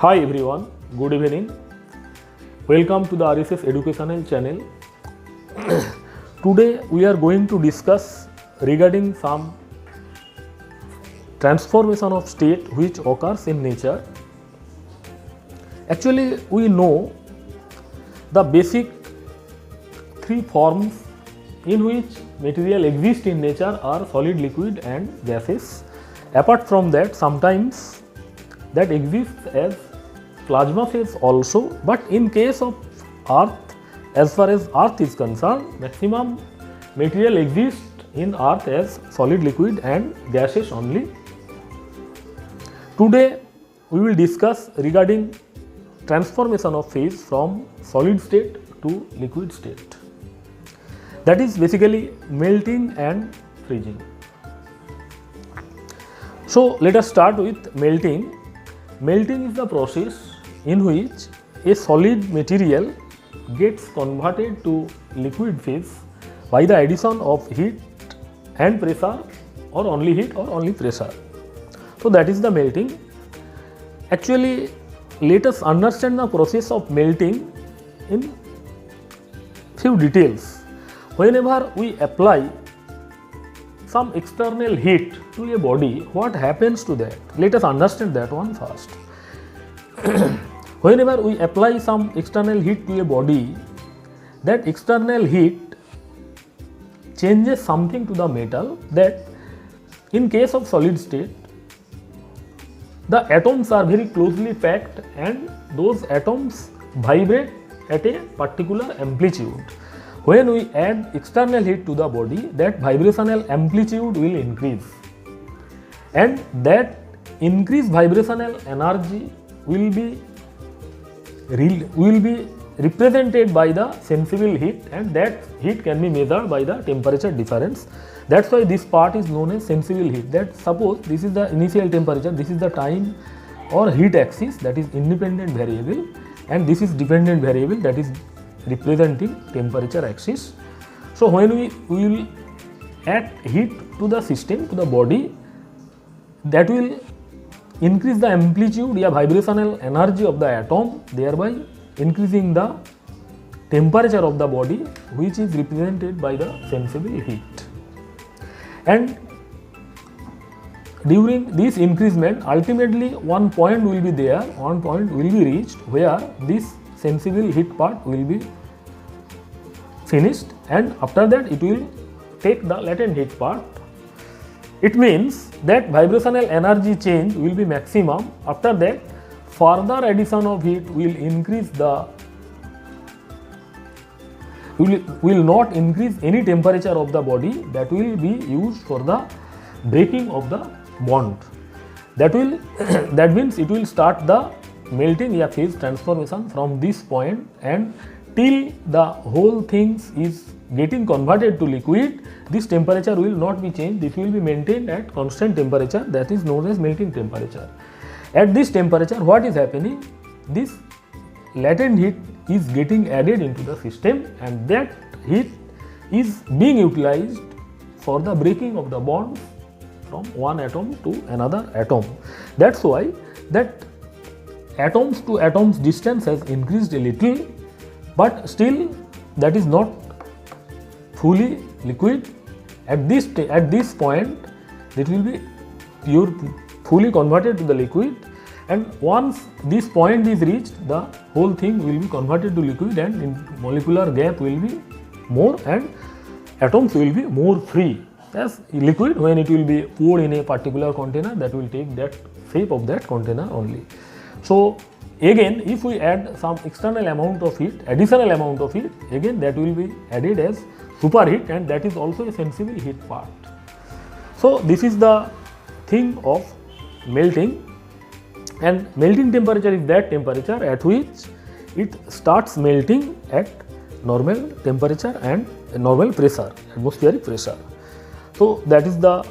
Hi everyone, good evening. Welcome to the RSS Educational channel. Today we are going to discuss regarding some transformation of state which occurs in nature. Actually, we know the basic three forms in which material exists in nature are solid, liquid and gases. Apart from that, sometimes that exists as plasma phase also, but in case of earth, as far as earth is concerned, maximum material exists in earth as solid, liquid and gases only. Today we will discuss regarding transformation of phase from solid state to liquid state, that is basically melting and freezing. So let us start with melting. Melting is the process in which a solid material gets converted to liquid phase by the addition of heat and pressure, or only heat or only pressure. So that is the melting. Actually, let us understand the process of melting in few details. Whenever we apply some external heat to a body, what happens to that? Let us understand that one first. Whenever we apply some external heat to a body, that external heat changes something to the metal, that in case of solid state, the atoms are very closely packed and those atoms vibrate at a particular amplitude. When we add external heat to the body, that vibrational amplitude will increase, and that increased vibrational energy will be represented by the sensible heat, and that heat can be measured by the temperature difference. That's why this part is known as sensible heat. That suppose this is the initial temperature, this is the time or heat axis, that is independent variable, and this is dependent variable, that is representing temperature axis. So when we will add heat to the system, to the body, that will increase the amplitude or vibrational energy of the atom, thereby increasing the temperature of the body, which is represented by the sensible heat. And during this increasement, ultimately one point will be there, one point will be reached where this sensible heat part will be finished, and after that it will take the latent heat part. It means that vibrational energy change will be maximum. After that, further addition of heat will increase the will not increase any temperature of the body, that will be used for the breaking of the bond. That will that means it will start the melting or phase transformation from this point, and till the whole thing is getting converted to liquid, this temperature will not be changed. It will be maintained at constant temperature, that is known as melting temperature. At this temperature, what is happening? This latent heat is getting added into the system, and that heat is being utilized for the breaking of the bonds from one atom to another atom. That's why that atoms to atoms distance has increased a little, but still that is not fully liquid. At this point, it will be fully converted to the liquid, and once this point is reached, the whole thing will be converted to liquid, and in molecular gap will be more, and atoms will be more free. As liquid, when it will be poured in a particular container, that will take that shape of that container only. So again, if we add some external amount of heat, additional amount of heat, again that will be added as superheat, and that is also a sensible heat part. So this is the thing of melting, and melting temperature is that temperature at which it starts melting at normal temperature and normal pressure, atmospheric pressure. So that is the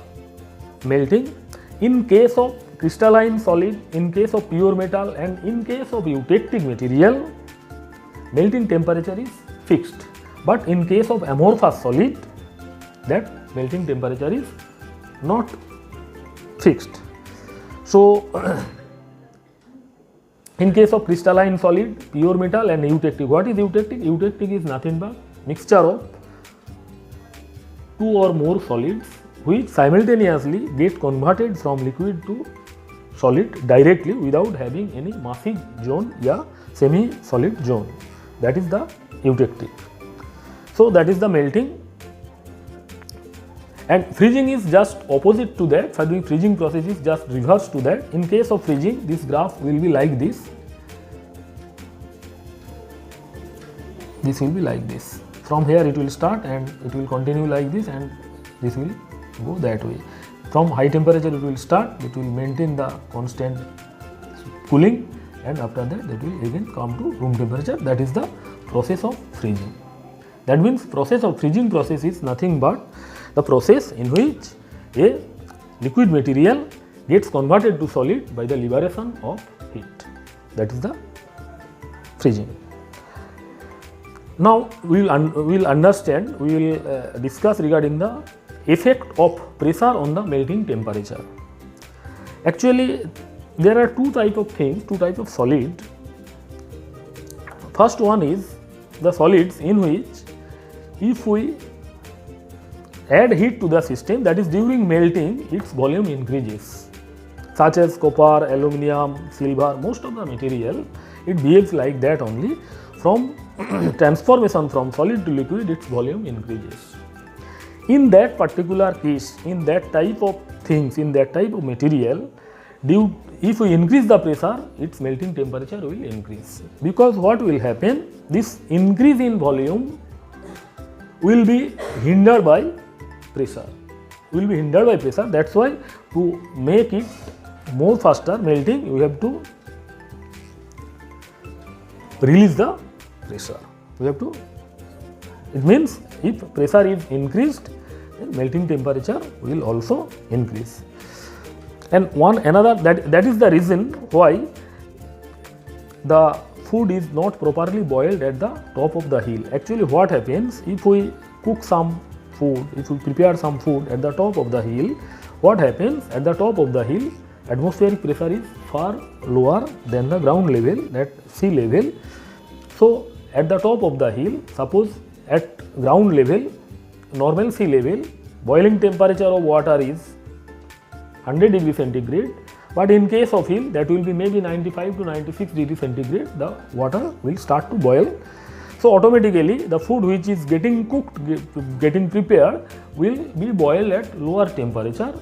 melting. In case of crystalline solid, in case of pure metal, and in case of eutectic material, melting temperature is fixed. But in case of amorphous solid, that melting temperature is not fixed. So In case of crystalline solid, pure metal and eutectic. What is eutectic? Eutectic is nothing but mixture of two or more solids which simultaneously get converted from liquid to solid directly without having any massive zone or semi-solid zone. That is the eutectic. So that is the melting, and freezing is just opposite to that. Freezing process is just reverse to that. In case of freezing, this graph will be like this. This will be like this. From here it will start and it will continue like this, and this will go that way. From high temperature it will start, it will maintain the constant cooling, and after that it will again come to room temperature. That is the process of freezing. That means process of freezing process is nothing but the process in which a liquid material gets converted to solid by the liberation of heat. That is the freezing. Now we will understand, we will discuss regarding the effect of pressure on the melting temperature. Actually, there are two types of things, two types of solid. First one is the solids in which if we add heat to the system, that is during melting its volume increases, such as copper, aluminium, silver, most of the material, it behaves like that only. From transformation from solid to liquid, its volume increases. In that particular case, in that type of things, in that type of material, if we increase the pressure, its melting temperature will increase. Because what will happen, this increase in volume will be hindered by pressure. That's why to make it more faster melting, we have to release the pressure. It means if pressure is increased, then melting temperature will also increase. And that is the reason why the food is not properly boiled at the top of the hill. Actually, what happens, if we cook some food, if we prepare some food at the top of the hill, what happens at the top of the hill, atmospheric pressure is far lower than the ground level, that sea level. So at the top of the hill, suppose at ground level, normal sea level, boiling temperature of water is 100 degree centigrade, but in case of hill, that will be maybe 95 to 96 degree centigrade, the water will start to boil. So automatically the food which is getting cooked, getting prepared, will be boiled at lower temperature.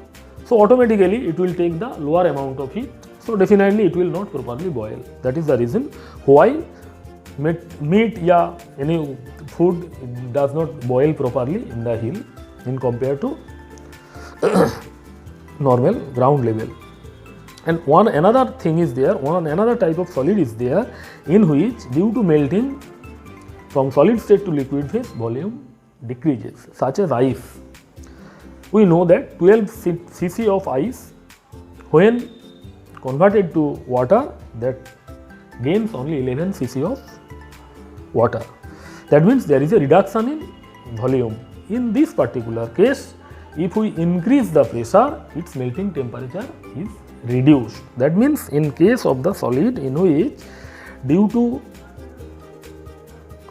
So automatically it will take the lower amount of heat. So definitely it will not properly boil. That is the reason why meat or any food does not boil properly in the hill in compared to normal ground level. And another thing is there, another type of solid is there, in which due to melting from solid state to liquid phase, volume decreases, such as ice. We know that 12 cc of ice, when converted to water, that gains only 11 cc of water. That means there is a reduction in volume. In this particular case, if we increase the pressure, its melting temperature is reduced. That means in case of the solid in which due to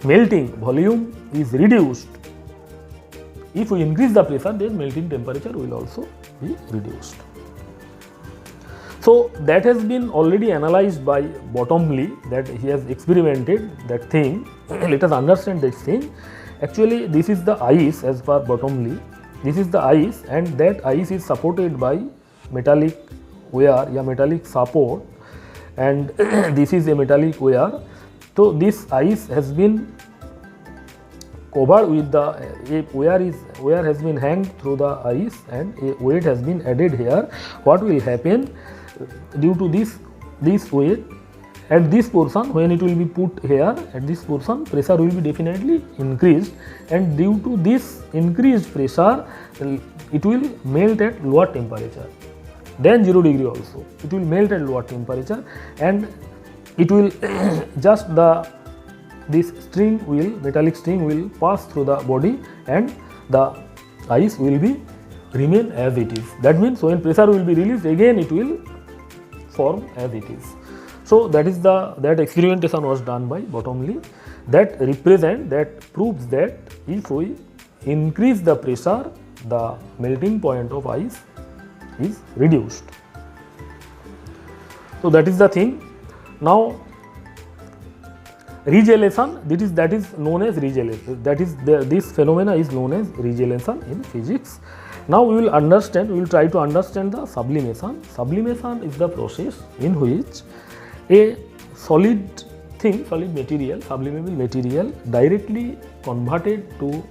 melting volume is reduced, if we increase the pressure, then melting temperature will also be reduced. So that has been already analyzed by Bottomley, that he has experimented that thing. Let us understand this thing. Actually, this is the ice as per Bottomley. This is the ice, and that ice is supported by metallic wire, metallic support, and this is a metallic wire. So this ice has been covered with the wire has been hanged through the ice, and a weight has been added here. What will happen due to this weight at this portion, when it will be put here at this portion, pressure will be definitely increased, and due to this increased pressure, it will melt at lower temperature than 0 degree also. It will melt at lower temperature, and it will just this string will, metallic string will pass through the body, and the ice will be remain as it is. That means when pressure will be released, again it will form as it is. So that experimentation was done by Bottomley, that proves that if we increase the pressure, the melting point of ice is reduced. So that is the thing. Now regelation, that is known as regelation. This phenomena is known as regelation in physics. Now we will try to understand the sublimation. Sublimation is the process in which a solid material, sublimable material, directly converted to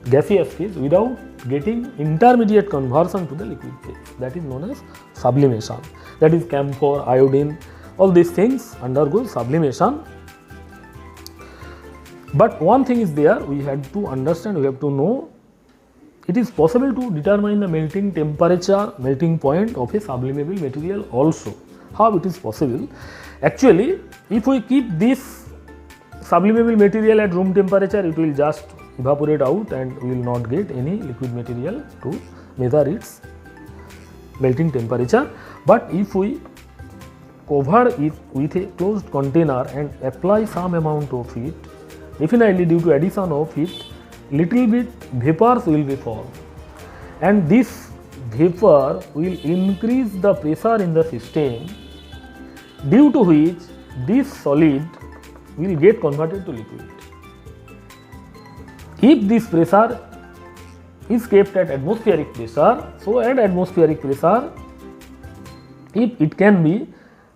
gaseous phase without getting intermediate conversion to the liquid phase. That is known as sublimation. That is camphor, iodine, all these things undergo sublimation. But one thing is there, we have to understand, we have to know, it is possible to determine the melting temperature, melting point of a sublimable material also. How it is possible? Actually, if we keep this sublimable material at room temperature, it will just evaporate out and we will not get any liquid material to measure its melting temperature. But if we cover it with a closed container and apply some amount of heat, definitely due to addition of heat, little bit vapors will be formed, and this vapor will increase the pressure in the system, due to which this solid will get converted to liquid. If this pressure is kept at atmospheric pressure, so at atmospheric pressure, if it can be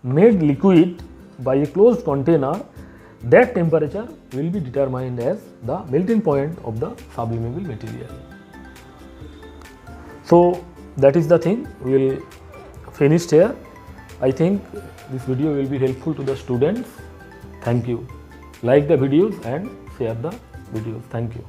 made liquid by a closed container, that temperature will be determined as the melting point of the sublimable material. So that is the thing. We will finish here. I think this video will be helpful to the students. Thank you. Like the videos and share the videos. Thank you.